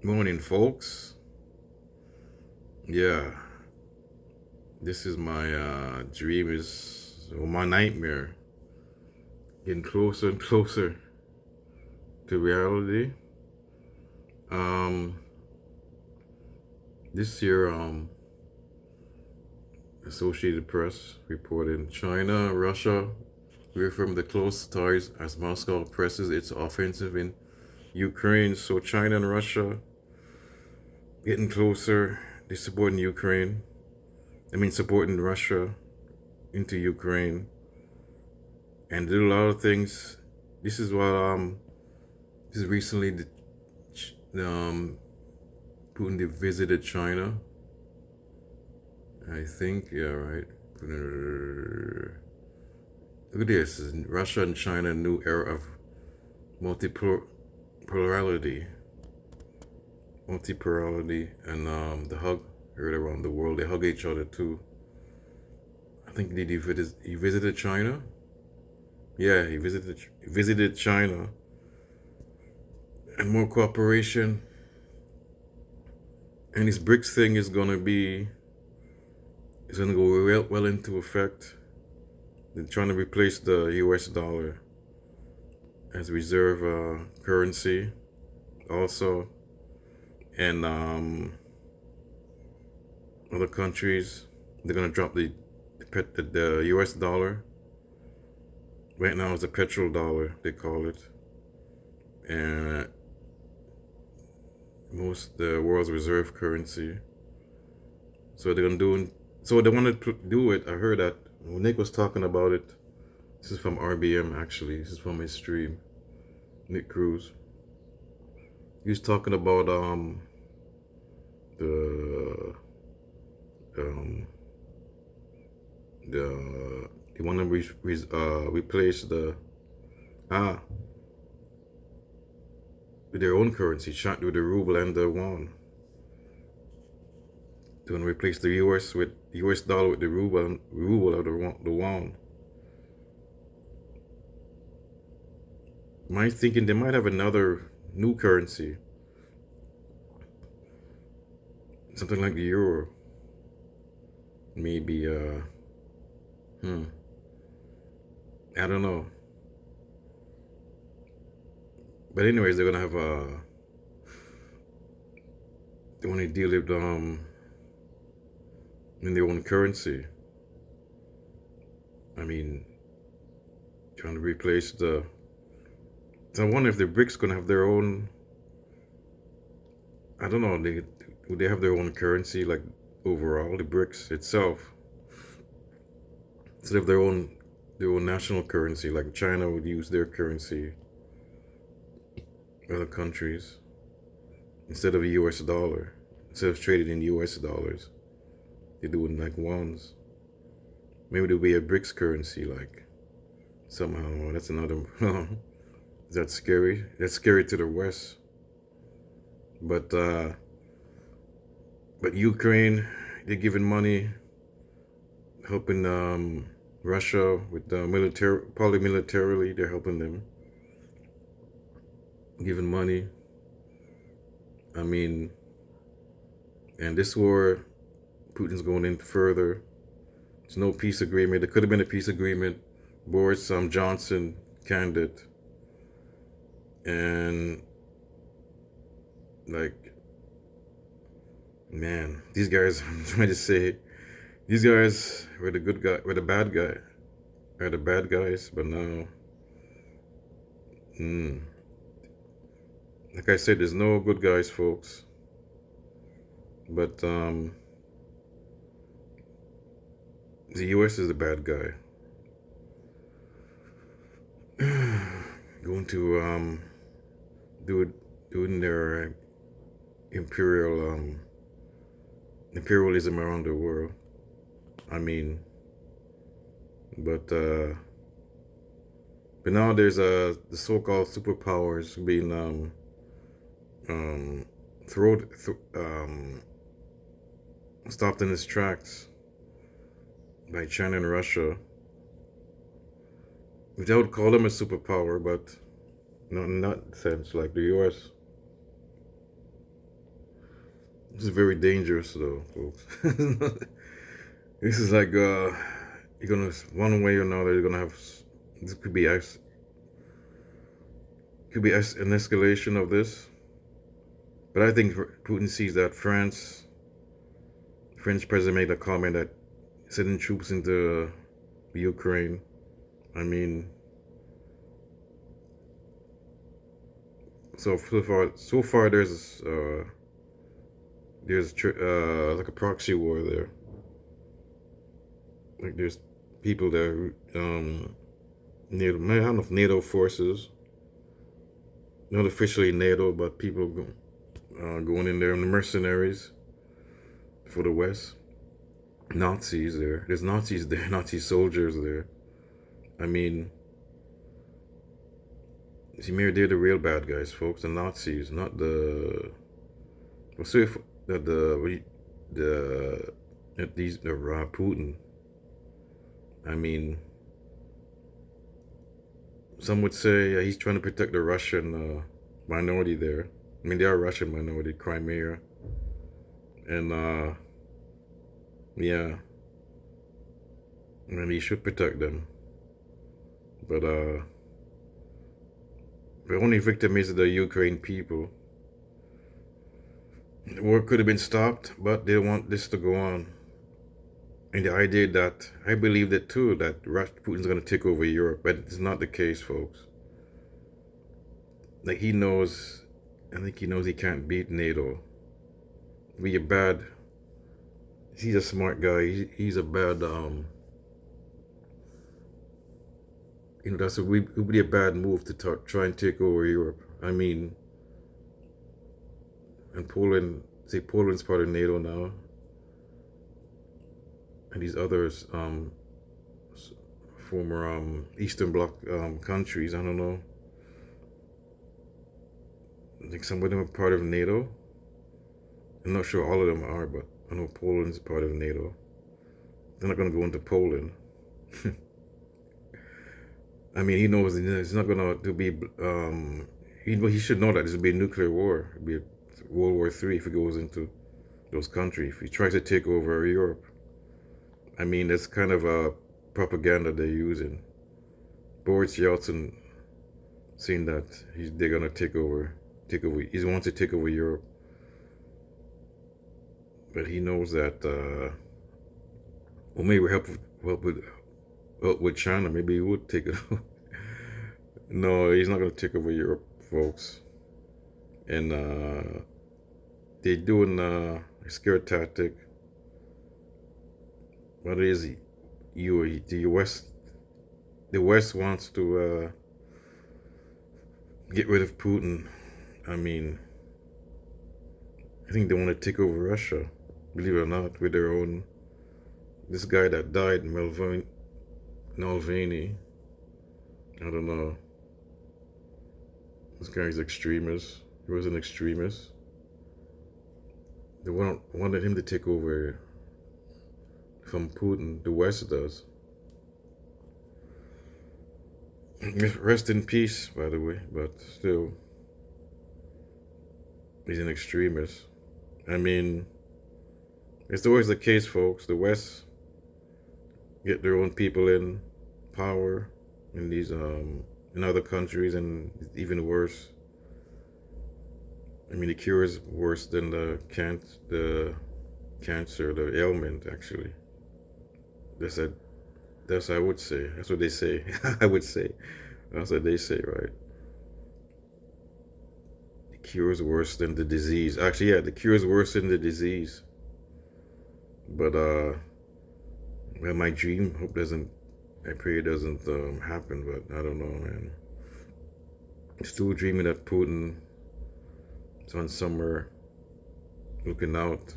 Morning, folks. Yeah, this is my dream or my nightmare, getting closer and closer to reality. Um, this year, Associated Press reported China, Russia reaffirmed the close ties as Moscow presses its offensive in Ukraine. So China and Russia getting closer. They're supporting Ukraine. Supporting Russia into Ukraine and did a lot of things. This is what this is recently um Putin visited China. I think right. Look at this: Russia and China, new era of multipolarity, and the hug heard around the world. They hug each other too. I think he visited China. Yeah, he visited China, and more cooperation. And this BRICS thing is gonna go well into effect. They're trying to replace the U.S. dollar as reserve currency, also, and other countries they're gonna drop the U.S. dollar. Right now, it's a petrol dollar they call it, and most the world's reserve currency. So they're gonna do. So they want to do it. I heard that when Nick was talking about it. This is from RBM actually. This is from his stream. Nick Cruz. He was talking about the um the they want to replace the ah with their own currency, shot with the ruble and the won. They're gonna replace the US dollar with the ruble or the won. My thinking they might have another new currency, something like the euro. Maybe I don't know. But anyways, they're gonna have they want to deal with in their own currency. I mean, trying to replace the. So I wonder if the BRICS gonna have their own. I don't know. Would they have their own currency like overall the BRICS itself instead of their own national currency like China would use their currency. Other countries instead of a U.S. dollar, instead of traded in U.S. dollars, they do it like ones. Maybe there'll be a BRICS currency like somehow. That's another. Is that scary? That's scary to the West. But Ukraine, they're giving money, helping Russia with the military, probably militarily. They're helping them, giving money. I mean, and this war, Putin's going in further. There's no peace agreement. There could have been a peace agreement. Boris Johnson candidate, and like, man, these guys. I'm trying to say, these guys were the good guy, were the bad guy, are the bad guys. But now, like I said, there's no good guys, folks. But the U.S. is the bad guy. Going to doing their imperialism around the world. I mean, but now there's the so-called superpowers being stopped in its tracks by China and Russia. Which I would call them a superpower, but not in that sense, like the U.S. This is very dangerous, though, folks. This is like you're gonna one way or another. You're gonna have this could be an escalation of this. But I think Putin sees that French president made a comment that sending troops into Ukraine. I mean, so far there's like a proxy war there. Like there's people there, NATO, I don't know if NATO forces, not officially NATO, but people going in there, and the mercenaries for the West. Nazis there. There's Nazis there, Nazi soldiers there. I mean, see, maybe they're the real bad guys, folks. The Nazis, not the. Well, so if the Putin. I mean, some would say he's trying to protect the Russian minority there. I mean, they are Russian minority, Crimea, and yeah, and he should protect them. But the only victim is the Ukraine people. The war could have been stopped, but they want this to go on. And the idea that, I believe that too, that Putin's going to take over Europe, but it's not the case, folks. Like I think he knows he can't beat NATO. He's a smart guy. He's a bad, it would be a bad move to try and take over Europe. I mean, and Poland's part of NATO now. And these others, former Eastern Bloc countries, I don't know. I think some of them are part of NATO. I'm not sure all of them are, but I know Poland's part of NATO. They're not going to go into Poland. I mean, he knows it's not going to be. He should know that this will be a nuclear war. It'll be a World War III if he goes into those countries. If he tries to take over Europe. I mean, that's kind of a propaganda they're using. Boris Yeltsin saying that they're gonna take over. He wants to take over Europe, but he knows that. Well, maybe help with China. Maybe he would take it. No, he's not gonna take over Europe, folks. And they're doing a scare tactic. What is the West wants to get rid of Putin. I mean, I think they want to take over Russia, believe it or not, with their own. This guy that died, Navalny, I don't know. This guy's extremist. He was an extremist. They wanted him to take over from Putin. The West does. Rest in peace, by the way, but still, he's an extremist. I mean, it's always the case, folks. The West get their own people in power in these in other countries, and it's even worse. I mean, the cure is worse than the cancer, the ailment. Actually, that's I would say. That's what they say. I would say. That's what they say, right? The cure is worse than the disease. Actually, yeah, the cure is worse than the disease. But well, my dream I pray it doesn't happen. But I don't know, man. I'm still dreaming that Putin is on somewhere, looking out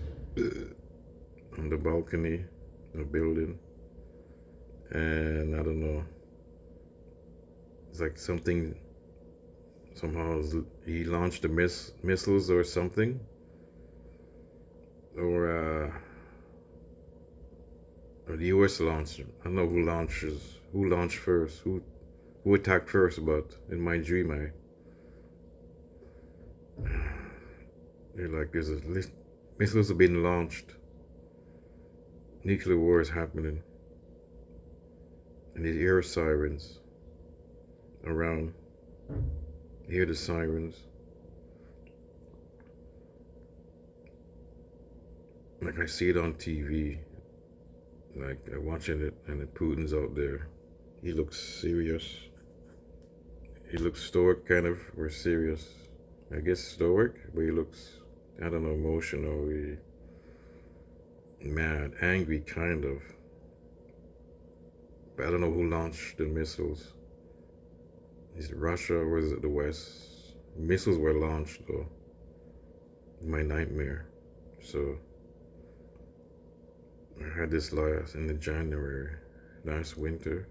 on the balcony of a building. And I don't know. It's like somehow he launched the missiles or something, or the U.S. launched. I don't know who launched first, who attacked first. But in my dream, there's Missiles have been launched. Nuclear war is happening. And you hear sirens around. You hear the sirens. Like I see it on TV. Like I'm watching it and the Putin's out there. He looks serious. He looks stoic kind of, or serious. I guess stoic, but he looks, I don't know, emotional, mad, angry kind of. But I don't know who launched the missiles. Is it Russia or is it the West? Missiles were launched though. My nightmare. So I had this in the January, last winter.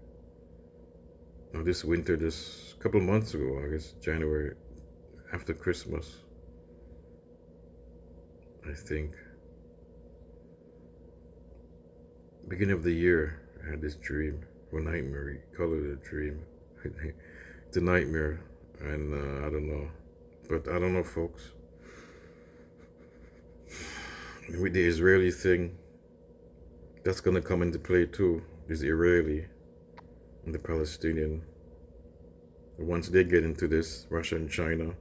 No, this winter, this couple of months ago, I guess January, after Christmas, I think. Beginning of the year, I had this dream, or nightmare, you call it a dream. It's a nightmare, and I don't know. But I don't know, folks. With the Israeli thing, that's gonna come into play too. This Israeli and the Palestinian. Once they get into this, Russia and China,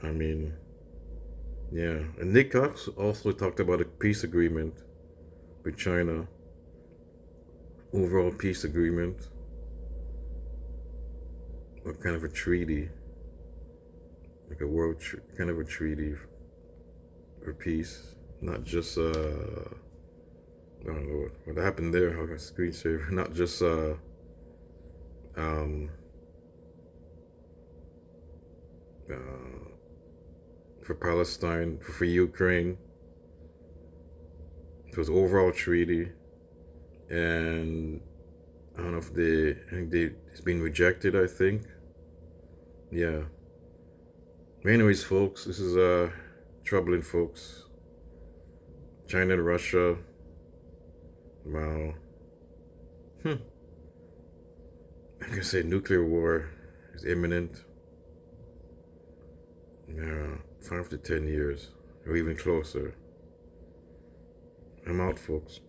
I mean, yeah. And Nick Cox also talked about a peace agreement with China. Overall peace agreement. Or kind of a treaty. Like a kind of a treaty for peace. Not just, I don't know what happened there. How can screensaver? Not just, for Palestine, for Ukraine. It was overall treaty, and I don't know if it's been rejected. I think, yeah. But anyways, folks, this is troubling, folks. China and Russia. Wow. Like I said, nuclear war is imminent. Yeah, 5 to 10 years, or even closer. I'm out, folks.